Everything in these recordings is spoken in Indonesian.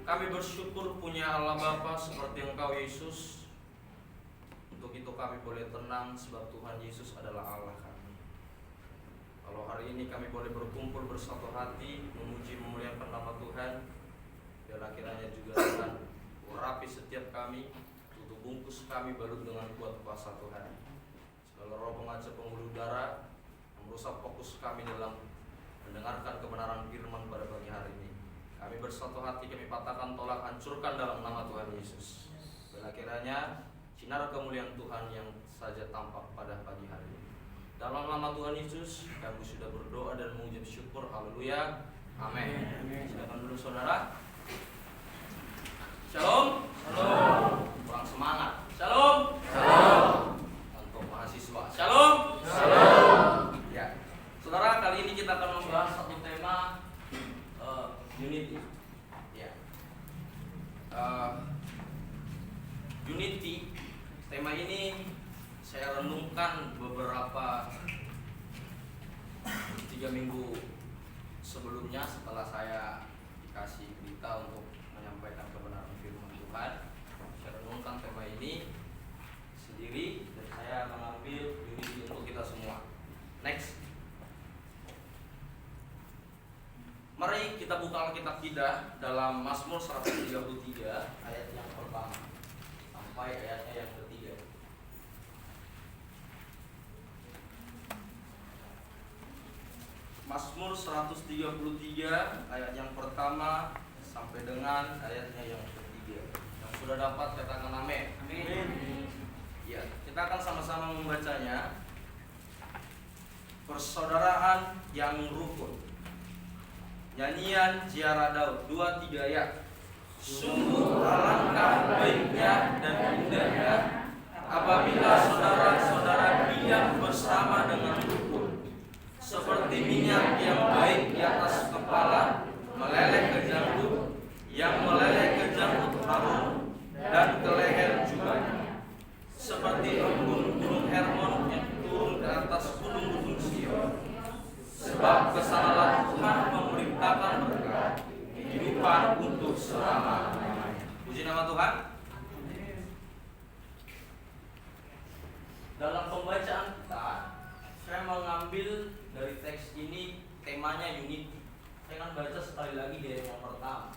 Kami bersyukur punya Allah Bapa seperti Engkau Yesus. Untuk itu kami boleh tenang sebab Tuhan Yesus adalah Allah kami. Kalau hari ini kami boleh berkumpul bersatu hati memuji memuliakan nama Tuhan, biarlah kiranya juga Tuhan urapi setiap kami, tutup bungkus kami balut dengan kuat kuasa Tuhan. Segala roh pengacau pembuluh darah yang merusak fokus kami dalam mendengarkan kebenaran firman pada pagi hari ini, kami bersatu hati, kami patahkan, tolak, hancurkan dalam nama Tuhan Yesus. Bila kiranya sinar kemuliaan Tuhan yang saja tampak pada pagi hari ini. Dalam nama Tuhan Yesus, kami sudah berdoa dan mengucap syukur. Haleluya. Amin. Silakan dulu saudara. Shalom. Shalom. Kurang semangat. Shalom. Shalom. Untuk mahasiswa. Shalom. Shalom. Ya. Saudara, kali ini kita akan membahas satu tema unity. Ya. Unity. Tema ini saya renungkan beberapa 3 minggu sebelumnya setelah saya dikasih berita untuk menyampaikan kebenaran firman Tuhan. Saya renungkan tema ini sendiri dan saya mengambil unity untuk kita semua. Next. Mari kita buka Alkitab kita dalam Mazmur 133 ayat yang pertama sampai ayatnya yang ketiga. Mazmur 133 ayat yang pertama sampai dengan ayatnya yang ketiga. Yang sudah dapat katakan amin. Amin. Ya, kita akan sama-sama membacanya. Persaudaraan yang rukun. Nyanyian Ziarah Daud 2-3 ayat. Sungguh alangkah baiknya dan indahnya apabila saudara-saudara diam bersama dengan rukun, seperti minyak yang baik di atas kepala meleleh ke janggut, yang meleleh ke janggut Harun dan ke leher jubahnya, seperti embun gunung Hermon yang turun ke atas gunung-gunung Sion. Sebab kesalahan Tuhan memerintahkan berkat kehidupan untuk selama-lamanya. Puji nama Tuhan. Dalam pembacaan kita, saya mengambil dari teks ini temanya unity. Saya akan baca sekali lagi dari yang pertama.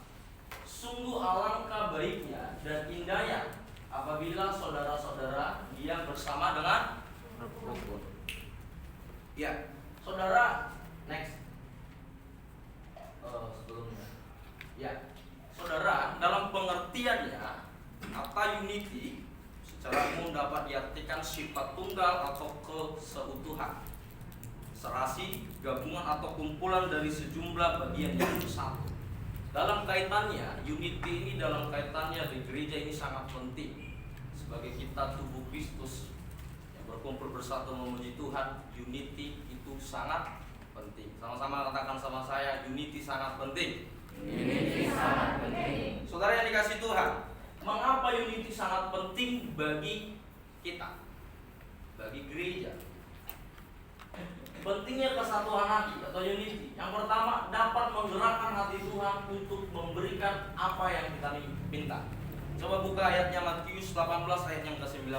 Sungguh alangkah baiknya dan indahnya apabila saudara-saudara diam bersama dengan rukun. Ya, saudara, next. Sebelumnya. Ya, saudara, dalam pengertiannya kata unity secara umum dapat diartikan sifat tunggal atau keseutuhan, serasi, gabungan atau kumpulan dari sejumlah bagian yang bersatu. Dalam kaitannya, unity ini dalam kaitannya di gereja ini sangat penting. Sebagai kita tubuh Kristus yang berkumpul bersatu memuji Tuhan, unity itu sangat penting. Sama-sama katakan sama saya, unity sangat penting. Unity sangat penting. Saudara yang dikasih Tuhan, mengapa unity sangat penting bagi kita, bagi gereja? Pentingnya kesatuan hati atau unity. Yang pertama, dapat menggerakkan hati Tuhan untuk memberikan apa yang kita minta. Coba buka ayatnya Matius 18 ayat yang ke-19.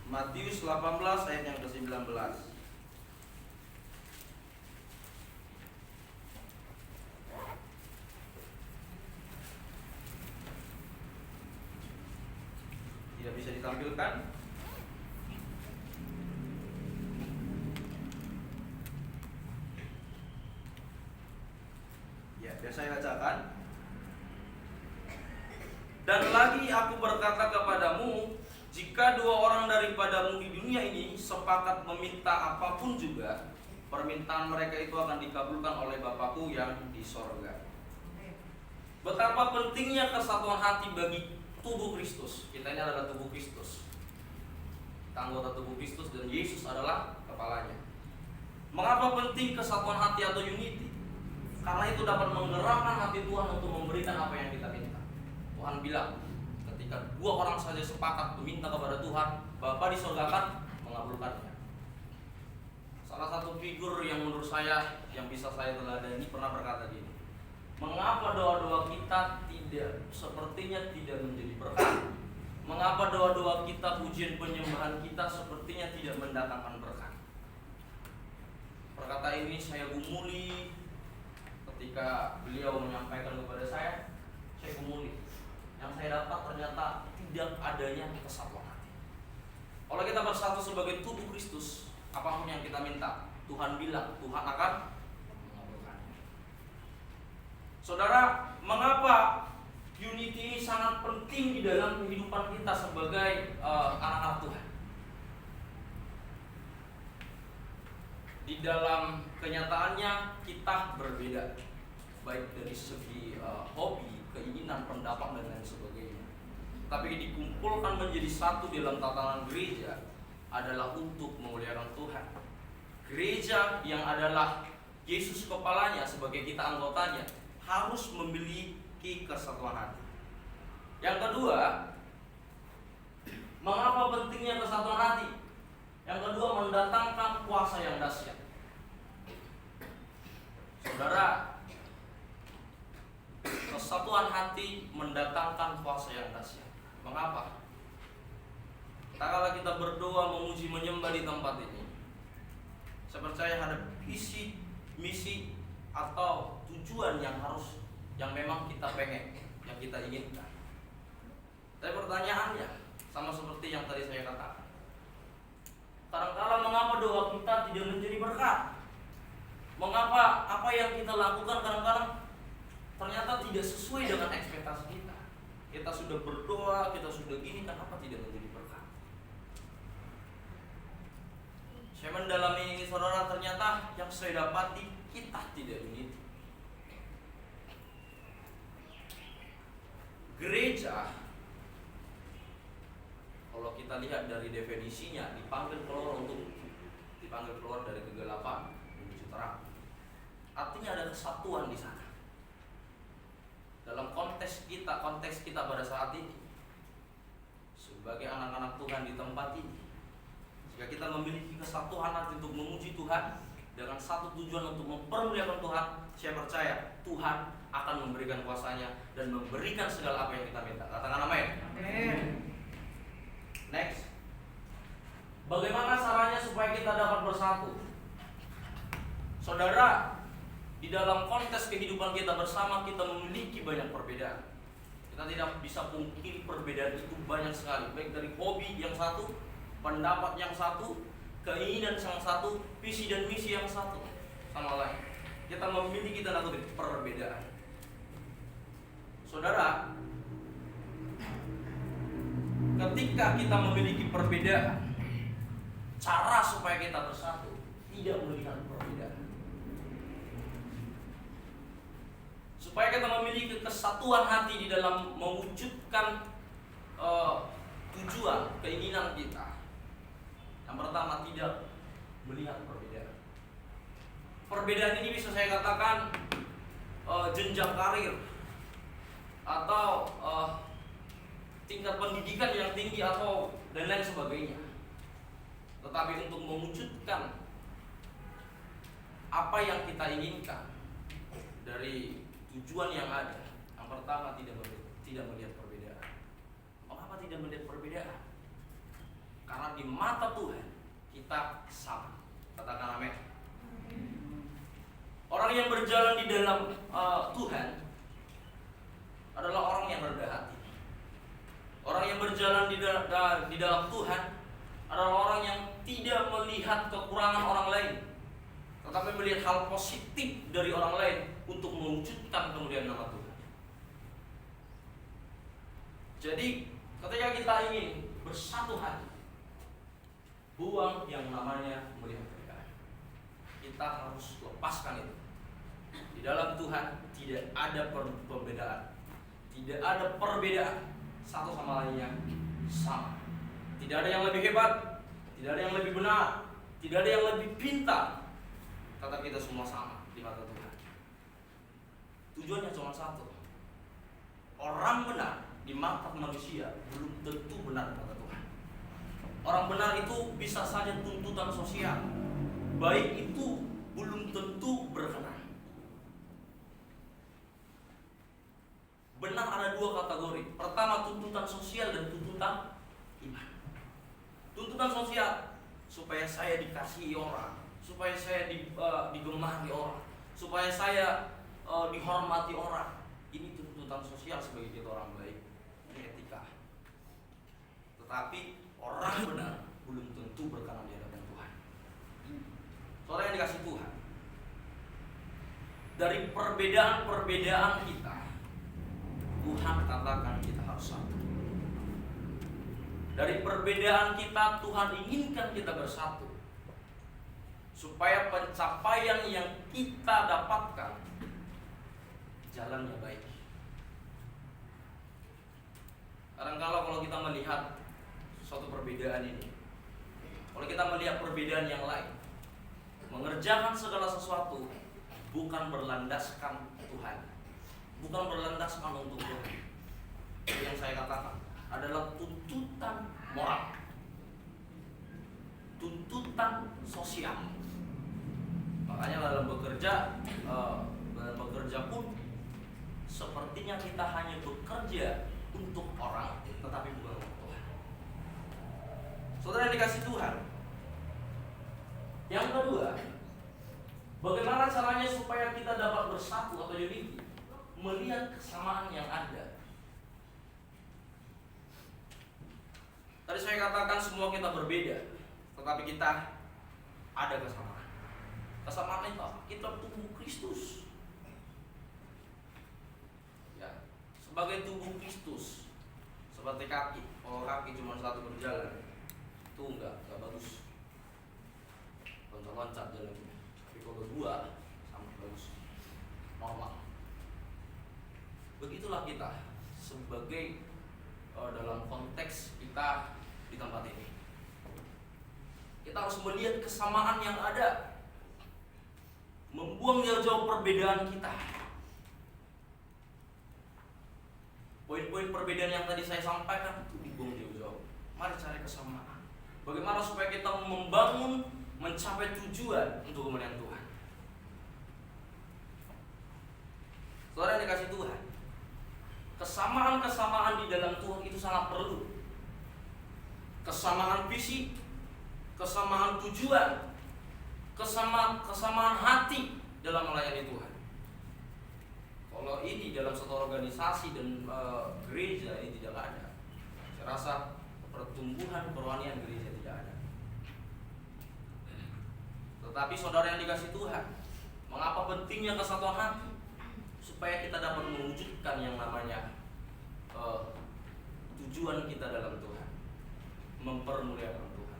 Matius 18 ayat yang ke-19. Tidak bisa ditampilkan. Ya, biar saya bacakan. Dan lagi aku berkata kepadamu, jika 2 orang daripadamu di dunia ini sepakat meminta apapun juga, permintaan mereka itu akan dikabulkan oleh Bapakku yang di sorga. Betapa pentingnya kesatuan hati bagi tubuh Kristus. Kita ini adalah tubuh Kristus. Kita anggota tubuh Kristus dan Yesus adalah kepalanya. Mengapa penting kesatuan hati atau unity? Karena itu dapat menggerakkan hati Tuhan untuk memberikan apa yang kita minta. Tuhan bilang, ketika 2 orang saja sepakat meminta kepada Tuhan, Bapa di surga akan mengabulkannya. 1 Salah satu figur yang menurut saya yang bisa saya teladani pernah berkata gini, mengapa doa-doa kita sepertinya tidak menjadi berkat? Mengapa doa-doa kita, pujian penyembahan kita sepertinya tidak mendatangkan berkat? Perkataan ini saya gumuli ketika beliau menyampaikan kepada saya gumuli. Yang saya dapat ternyata tidak adanya kesatuan hati. Kalau kita bersatu sebagai tubuh Kristus, apapun yang kita minta, Tuhan bilang, Tuhan akan mengabulkannya. Saudara, mengapa unity ini sangat penting di dalam kehidupan kita sebagai anak-anak Tuhan? Di dalam kenyataannya kita berbeda, baik dari segi hobi, keinginan, pendapat dan lain sebagainya. Tapi dikumpulkan menjadi satu dalam tatanan gereja adalah untuk memuliakan Tuhan. Gereja yang adalah Yesus kepalanya sebagai kita anggotanya harus memiliki kesatuan hati. Yang kedua, mengapa pentingnya kesatuan hati? Yang kedua, mendatangkan kuasa yang dahsyat. Saudara, kesatuan hati mendatangkan kuasa yang dahsyat. Mengapa? Tatkala kita berdoa, memuji, menyembah di tempat ini, saya percaya ada visi, misi atau tujuan yang memang kita pengen, yang kita inginkan. Tapi pertanyaannya sama seperti yang tadi saya katakan. Kadang-kadang mengapa doa kita tidak menjadi berkat? Mengapa apa yang kita lakukan kadang-kadang ternyata tidak sesuai dengan ekspektasi kita? Kita sudah berdoa, kita sudah gini, kenapa tidak menjadi berkat? Saya mendalami saudara, ternyata yang saya dapati kita tidak unity. Gereja, kalau kita lihat dari definisinya, dipanggil keluar dari kegelapan menuju terang. Artinya ada kesatuan di sana. Dalam konteks kita pada saat ini sebagai anak-anak Tuhan di tempat ini, jika kita memiliki kesatuan hati untuk memuji Tuhan dengan satu tujuan untuk mempermuliakan Tuhan, saya percaya Tuhan akan memberikan kuasanya dan memberikan segala apa yang kita minta. Katakan amin. Amin. Next. Bagaimana caranya supaya kita dapat bersatu? Saudara, di dalam konteks kehidupan kita bersama, kita memiliki banyak perbedaan. Kita tidak bisa pungkiri perbedaan itu banyak sekali, baik dari hobi yang satu, pendapat yang satu, keinginan yang satu, visi dan misi yang satu sama lain. Kita memiliki tanda kutip perbedaan. Saudara, ketika kita memiliki perbedaan, cara supaya kita bersatu tidak melihat perbedaan. Supaya kita memiliki kesatuan hati di dalam mewujudkan tujuan, keinginan kita. Yang pertama, tidak melihat perbedaan. Perbedaan ini bisa saya katakan jenjang karir atau tingkat pendidikan yang tinggi atau dan lain sebagainya. Tetapi untuk mewujudkan apa yang kita inginkan dari tujuan yang ada, yang pertama tidak melihat perbedaan. Mengapa tidak melihat perbedaan? Karena di mata Tuhan kita sama. Katakan amin. Orang yang berjalan di dalam Tuhan adalah orang yang rendah hati. Orang yang berjalan di dalam Tuhan adalah orang yang tidak melihat kekurangan orang lain, tetapi melihat hal positif dari orang lain untuk mewujudkan kemuliaan nama Tuhan. Jadi ketika kita ingin bersatu hati, buang yang namanya melihat perbedaan. Kita harus lepaskan itu. Di dalam Tuhan tidak ada perbedaan, tidak ada perbedaan, satu sama lainnya sama. Tidak ada yang lebih hebat, tidak ada yang lebih benar, tidak ada yang lebih pintar. Kata kita semua sama di mata Tuhan. Tujuannya cuma satu. Orang benar di mata manusia belum tentu benar di mata Tuhan. Orang benar itu bisa saja tuntutan sosial. baik itu belum tentu berkenan. Benar ada dua kategori. Pertama, tuntutan sosial dan tuntutan iman. Tuntutan sosial, supaya saya dikasihi orang, supaya saya digemari orang, supaya saya dihormati orang. Ini tuntutan sosial sebagai kita orang baik. Ini etika. Tetapi orang benar belum tentu berkenan di hadapan Tuhan. Saudara yang dikasih Tuhan, dari perbedaan-perbedaan kita, Tuhan katakan kita harus satu. Dari perbedaan kita, Tuhan inginkan kita bersatu, supaya pencapaian yang kita dapatkan jalannya baik. Kadang-kala kalau kita melihat suatu perbedaan ini, kalau kita melihat perbedaan yang lain, mengerjakan segala sesuatu bukan berlandaskan Tuhan, bukan berlandaskan untuk Tuhan. Yang saya katakan adalah tuntutan moral, tuntutan sosial. Makanya dalam bekerja pun sepertinya kita hanya bekerja untuk orang, tetapi bukan untuk Tuhan. Saudara yang dikasih Tuhan, yang kedua, bagaimana caranya supaya kita dapat bersatu atau unity? Melihat kesamaan yang ada. Tadi saya katakan semua kita berbeda, tetapi kita ada kesamaan. Kesamaan itu apa? Kita tubuh Kristus. Ya, sebagai tubuh Kristus, seperti kaki. Kalau kaki cuma satu berjalan, itu enggak bagus. Loncat-loncat jalannya. Tapi kalau dua, sama bagus, normal. Begitulah kita sebagai dalam konteks kita di tempat ini. Kita harus melihat kesamaan yang ada, membuang jauh-jauh perbedaan kita. Poin-poin perbedaan yang tadi saya sampaikan itu dibuang jauh-jauh. Mari cari kesamaan. Bagaimana supaya kita membangun, mencapai tujuan untuk kemuliaan Tuhan. Saudara yang dikasih Tuhan, kesamaan-kesamaan di dalam Tuhan itu sangat perlu. Kesamaan visi, kesamaan tujuan, kesamaan hati dalam melayani Tuhan. Kalau ini dalam satu organisasi dan gereja ini tidak ada, saya rasa pertumbuhan kerohanian gereja tidak ada. Tetapi saudara yang dikasih Tuhan, mengapa pentingnya kesatuan hati? Supaya kita dapat mewujudkan yang namanya tujuan kita dalam Tuhan, mempermuliakan Tuhan.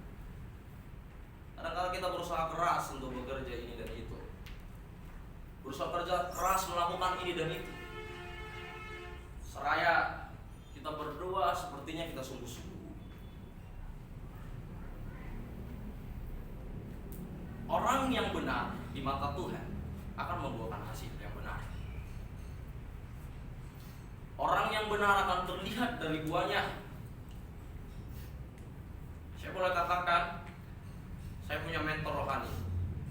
Kadang-kadang kita berusaha keras untuk bekerja ini dan itu, berusaha kerja keras melakukan ini dan itu. Seraya kita berdoa sepertinya kita sungguh-sungguh. Orang yang benar di mata Tuhan akan membuahkan hasil yang benar. Orang yang benar akan terlihat dari buahnya. Saya boleh katakan, saya punya mentor rohani.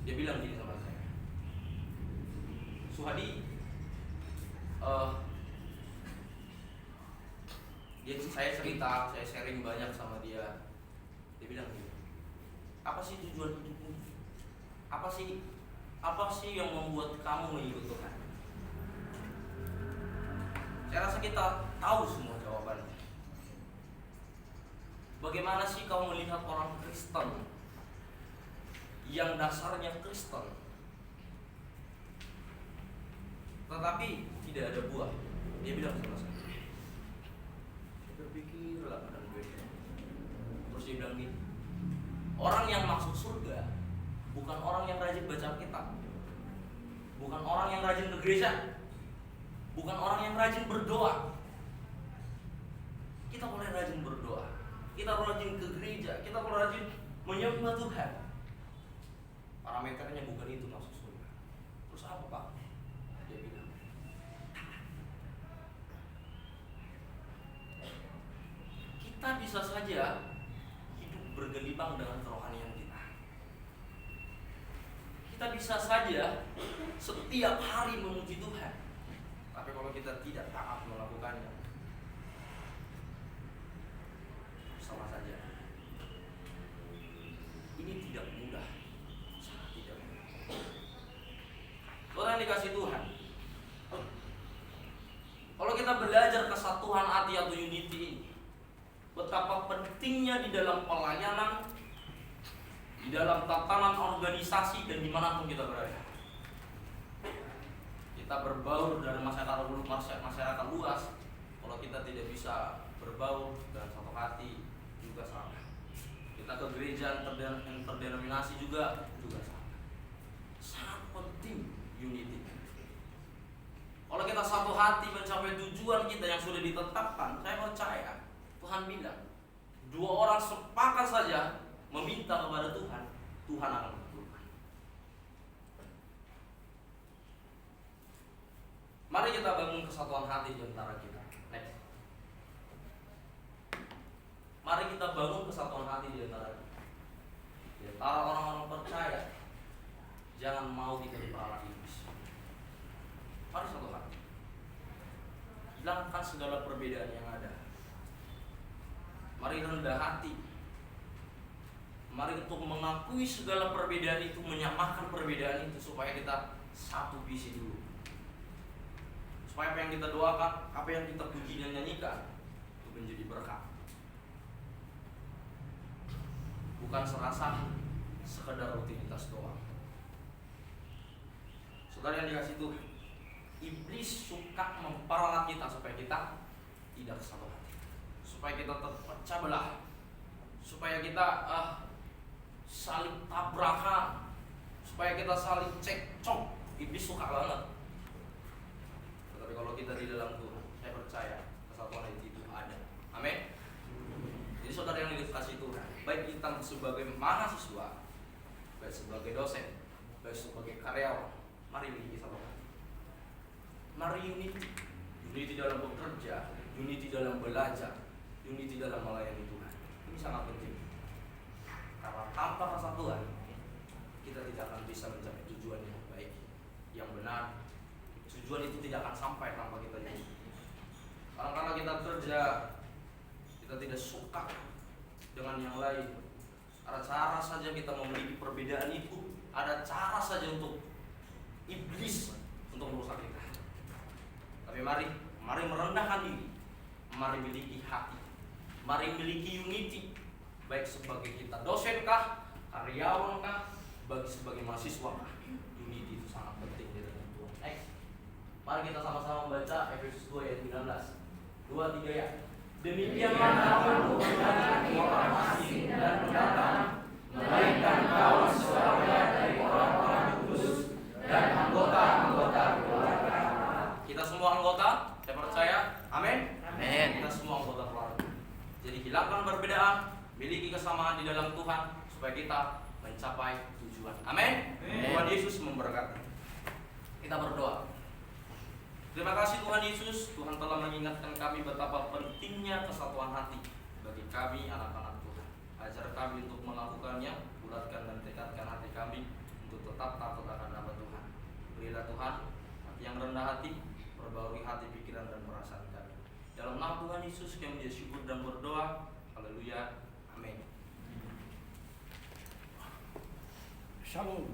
Dia bilang gini sama saya, Suhadi, saya cerita, saya sharing banyak sama dia. Dia bilang gini, apa sih tujuan hidupmu? Apa sih yang membuat kamu mengikut Tuhan? Saya rasa kita tahu semua jawabannya. Bagaimana sih kau melihat orang Kristen yang dasarnya Kristen, tetapi tidak ada buah? Dia bilang sama saya, berpikirlah dan beda. Terus dia bilang gini, orang yang masuk surga bukan orang yang rajin baca kitab, bukan orang yang rajin ke gereja, bukan orang yang rajin berdoa. Kita boleh rajin berdoa, kita rajin ke gereja, kita boleh rajin menyembah Tuhan. Parameternya bukan itu masuk surga. Terus apa Pak? Dia bilang, kita bisa saja hidup bergelimang dengan kerohanian kita. Kita bisa saja setiap hari memuji Tuhan, tapi kalau kita tidak taat melakukannya, sama saja. Ini tidak mudah, sangat tidak mudah. Orang yang dikasih Tuhan, kalau kita belajar kesatuan hati atau unity ini, betapa pentingnya di dalam pelayanan, di dalam tatanan organisasi, dan dimanapun kita berada. Kita berbaur dari masyarakat luas, kalau kita tidak bisa berbaur dan satu hati juga salah. Kita ke gereja yang terdenominasi juga salah. Sangat penting unity. Kalau kita satu hati mencapai tujuan kita yang sudah ditetapkan, saya percaya Tuhan bilang, 2 orang sepakat saja meminta kepada Tuhan, Tuhan akan mengabulkan. Mari kita bangun kesatuan hati di antara kita. Next. Mari kita bangun kesatuan hati di antara kita. Di antara orang-orang percaya, jangan mau kita diperalat iblis. Mari satu hati. Hilangkan segala perbedaan yang ada. Mari rendah hati. Mari untuk mengakui segala perbedaan itu, menyamakan perbedaan itu, supaya kita satu visi dulu. Supaya apa yang kita doakan, apa yang kita puji dan nyanyikan, itu menjadi berkat. Bukan serasa sekedar rutinitas doang. Saudara yang dikasih Tuhan, iblis suka memperalat kita supaya kita tidak satu hati, supaya kita terpecah belah, supaya kita saling tabrakan, supaya kita saling cekcok. Iblis suka banget. Tapi kalau kita di dalam Tuhan, saya percaya kesatuan itu ada. Amin. Jadi saudara yang dikasih Tuhan, baik kita sebagai mahasiswa, baik sebagai dosen, baik sebagai karyawan, mari miliki satu hati. Mari unity dalam bekerja, unity dalam belajar, unity dalam melayani Tuhan. Ini sangat penting. Karena tanpa kesatuan, kita tidak akan bisa mencapai tujuan yang baik, yang benar. Tujuan itu tidak akan sampai tanpa kita unity. Karena kita kerja, kita tidak suka dengan yang lain. Ada cara saja kita memiliki perbedaan itu. Ada cara saja untuk iblis untuk merusak kita. Tapi mari merendahkan diri, mari miliki hati, mari miliki unity, baik sebagai kita dosen kah, karyawan kah, bagi sebagai mahasiswa kah. Unity itu sangat penting di dalam Tuhan. Next, mari kita sama-sama membaca Efesus 2 ayat 19. 2, 3 ya. Demikianlah kamu menjadi orang asing dan pendatang, melainkan kaum saudara dari orang-orang kudus dan anggota-anggota keluarga. Kita semua anggota, saya percaya, amin. Amin. Kita semua anggota keluarga. Jadi hilangkan perbedaan, miliki kesamaan di dalam Tuhan, supaya kita mencapai tujuan. Amin. Tuhan Yesus memberkati. Kita berdoa. Terima kasih Tuhan Yesus, Tuhan telah mengingatkan kami betapa pentingnya kesatuan hati bagi kami anak-anak Tuhan. Ajar kami untuk melakukannya, bulatkan dan tekadkan hati kami untuk tetap takut akan nama Tuhan. Berilah Tuhan hati yang rendah hati, perbarui hati, pikiran dan perasaan kami. Dalam nama Tuhan Yesus kami bersyukur dan berdoa. Haleluya. Amin. Shalom.